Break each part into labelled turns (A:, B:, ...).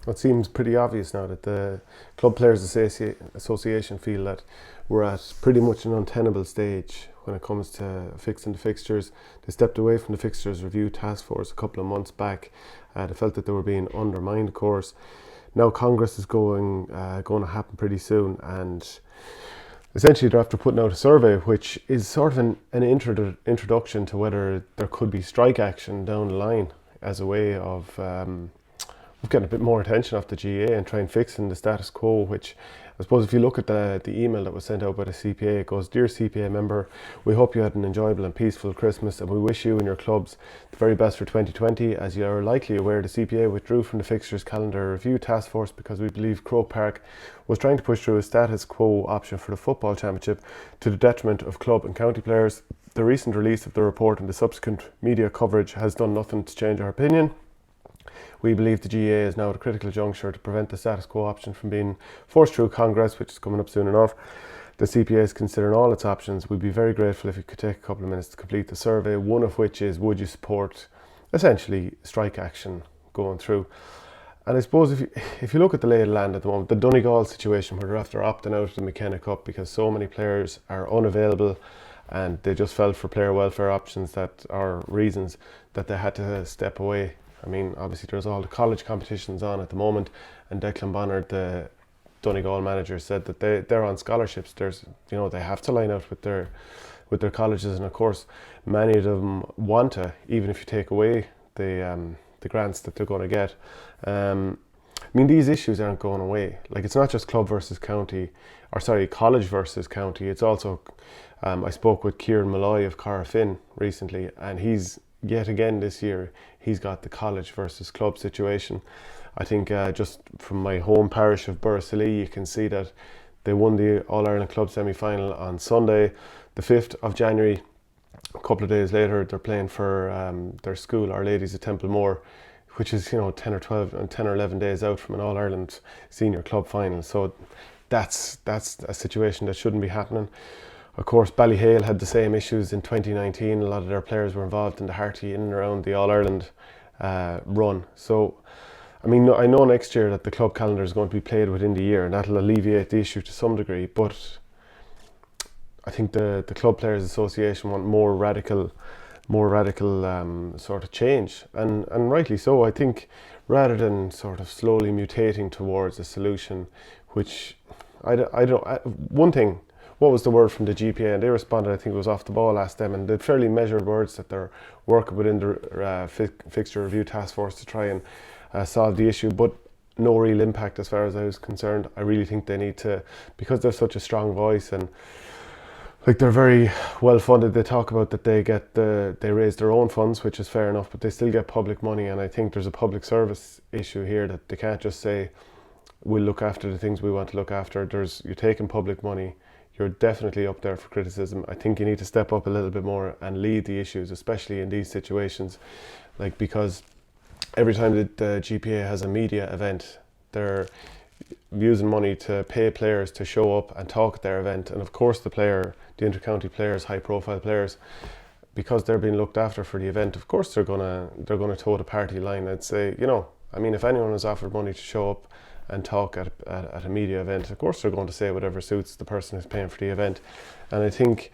A: It seems pretty obvious now that the Club Players Association feel that we're at pretty much an untenable stage when it comes to fixing the fixtures. They stepped away from the fixtures review task force a couple of months back. They felt that they were being undermined, of course. Now Congress is going to happen pretty soon, and essentially they're after putting out a survey which is sort of an introduction to whether there could be strike action down the line as a way of getting a bit more attention off the GA and trying fixing the status quo, which I suppose if you look at the email that was sent out by the CPA, it goes, "Dear CPA member, we hope you had an enjoyable and peaceful Christmas, and we wish you and your clubs the very best for 2020. As you are likely aware, the CPA withdrew from the fixtures calendar review task force because we believe Croke Park was trying to push through a status quo option for the football championship to the detriment of club and county players. The recent release of the report and the subsequent media coverage has done nothing to change our opinion. We believe the GA is now at a critical juncture to prevent the status quo option from being forced through Congress, which is coming up soon enough. The CPA is considering all its options. We'd be very grateful if you could take a couple of minutes to complete the survey, one of which is, would you support essentially strike action going through?" And I suppose if you look at the lay of the land at the moment, the Donegal situation where they're after opting out of the McKenna Cup because so many players are unavailable and they just fell for player welfare options that are reasons that they had to step away. I mean, obviously there's all the college competitions on at the moment, and Declan Bonner, the Donegal manager, said that they're on scholarships. They have to line out with their colleges, and of course many of them want to, even if you take away the grants that they're going to get. I mean, these issues aren't going away. Like, it's not just club versus county, college versus county. It's also, I spoke with Kieran Malloy of Carafin recently, and he's yet again this year, he's got the college versus club situation. I think just from my home parish of Burrasilly, you can see that they won the All-Ireland Club semi-final on Sunday, the 5th of January. A couple of days later, they're playing for their school, Our Ladies of Templemore, which is 10 or 11 days out from an All-Ireland senior club final. So that's a situation that shouldn't be happening. Of course, Ballyhale had the same issues in 2019. A lot of their players were involved in the Harty in and around the All-Ireland run. So, I mean, I know next year that the club calendar is going to be played within the year, and that'll alleviate the issue to some degree. But I think the Club Players Association want more radical sort of change, and rightly so. I think rather than sort of slowly mutating towards a solution, which one thing. What was the word from the GPA? And they responded, I think it was off the ball, asked them, and they'd fairly measured words that they're working within the fixture review task force to try and solve the issue, but no real impact as far as I was concerned. I really think they need to, because they're such a strong voice and like they're very well funded. They talk about that they raise their own funds, which is fair enough, but they still get public money, and I think there's a public service issue here that they can't just say we'll look after the things we want to look after. You're taking public money. You're definitely up there for criticism. I think you need to step up a little bit more and lead the issues, especially in these situations. Like, because every time that the GPA has a media event, they're using money to pay players to show up and talk at their event. And of course the inter-county players, high profile players, because they're being looked after for the event, of course they're gonna toe the party line. I'd say, I mean, if anyone is offered money to show up and talk at a media event, of course they're going to say whatever suits the person who's paying for the event. And I think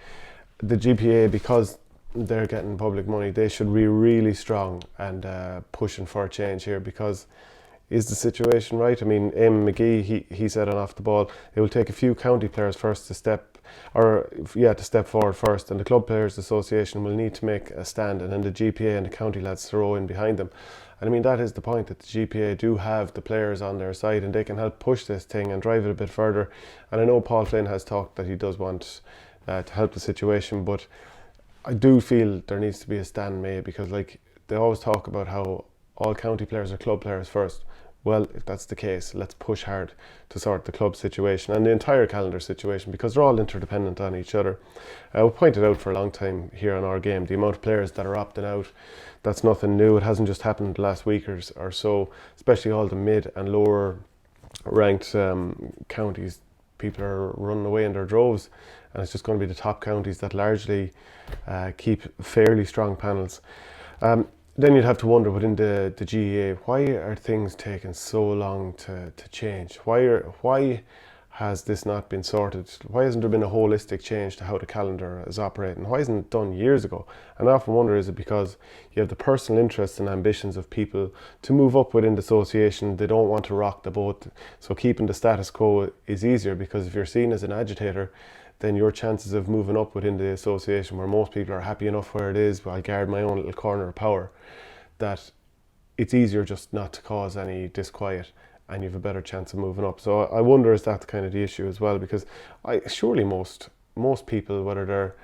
A: the GPA, because they're getting public money, they should be really strong and pushing for a change here, because is the situation right? I mean, Eamon McGee, he said on Off the Ball, it will take a few county players first to step forward first, and the Club Players Association will need to make a stand, and then the GPA and the county lads throw in behind them. And I mean, that is the point, that the GPA do have the players on their side and they can help push this thing and drive it a bit further. And I know Paul Flynn has talked that he does want to help the situation, but I do feel there needs to be a stand made, because like they always talk about how all county players are club players first. Well, if that's the case, let's push hard to sort the club situation and the entire calendar situation, because they're all interdependent on each other. We pointed out for a long time here on OurGame the amount of players that are opting out. That's nothing new. It hasn't just happened the last week or so, especially all the mid and lower ranked counties. People are running away in their droves, and it's just going to be the top counties that largely keep fairly strong panels. then you'd have to wonder within the GEA, why are things taking so long to change? Why has this not been sorted? Why hasn't there been a holistic change to how the calendar is operating? Why isn't it done years ago? And I often wonder, is it because you have the personal interests and ambitions of people to move up within the association? They don't want to rock the boat, so keeping the status quo is easier, because if you're seen as an agitator, then your chances of moving up within the association, where most people are happy enough where it is, I'll guard my own little corner of power, that it's easier just not to cause any disquiet, and you have a better chance of moving up. So I wonder, is that kind of the issue as well? Because surely most people, whether they're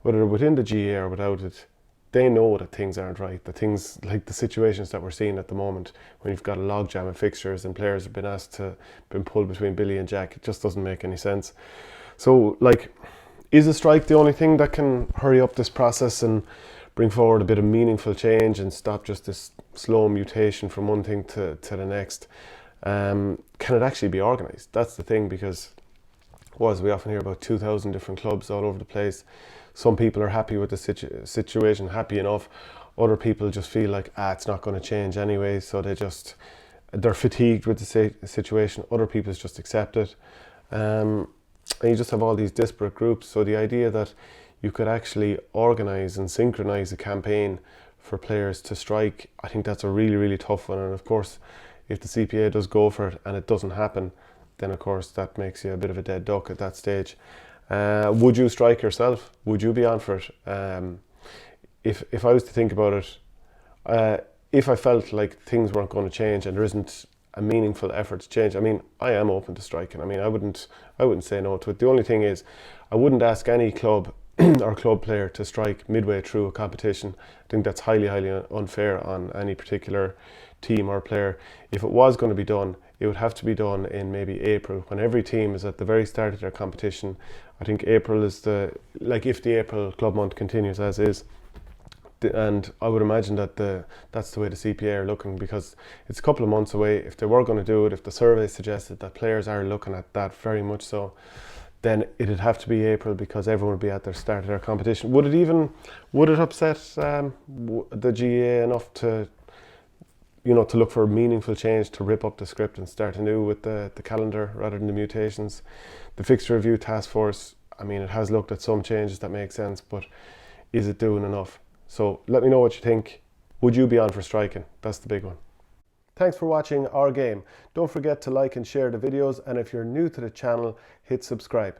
A: within the GA or without it, they know that things aren't right. That things like the situations that we're seeing at the moment, when you've got a logjam of fixtures and players have been pulled between Billy and Jack, it just doesn't make any sense. So, like, is a strike the only thing that can hurry up this process and bring forward a bit of meaningful change and stop just this slow mutation from one thing to the next? Can it actually be organised? That's the thing, because we often hear about 2,000 different clubs all over the place. Some people are happy with the situation, happy enough. Other people just feel like, it's not going to change anyway, so they're fatigued with the situation. Other people just accept it. And you just have all these disparate groups. So the idea that you could actually organise and synchronise a campaign for players to strike, I think that's a really, really tough one. And of course, if the CPA does go for it and it doesn't happen, then of course that makes you a bit of a dead duck at that stage. Would you strike yourself? Would you be on for it? If I was to think about it, if I felt like things weren't going to change and there isn't a meaningful effort to change, I mean, I am open to striking. I mean, I wouldn't say no to it. The only thing is, I wouldn't ask any club or club player to strike midway through a competition. I think that's highly, highly unfair on any particular team or player. If it was going to be done, it would have to be done in maybe April, when every team is at the very start of their competition. I think April is if the April club month continues as is, and I would imagine that that's the way the CPA are looking, because it's a couple of months away. If they were going to do it, if the survey suggested that players are looking at that very much so, then it'd have to be April, because everyone would be at their start of their competition. Would it upset the GA enough to look for a meaningful change, to rip up the script and start anew with the calendar rather than the mutations? The fixture review task force, I mean, it has looked at some changes that make sense, but is it doing enough? So let me know what you think. Would you be on for striking? That's the big one. Thanks for watching Our Game. Don't forget to like and share the videos, and if you're new to the channel, hit subscribe.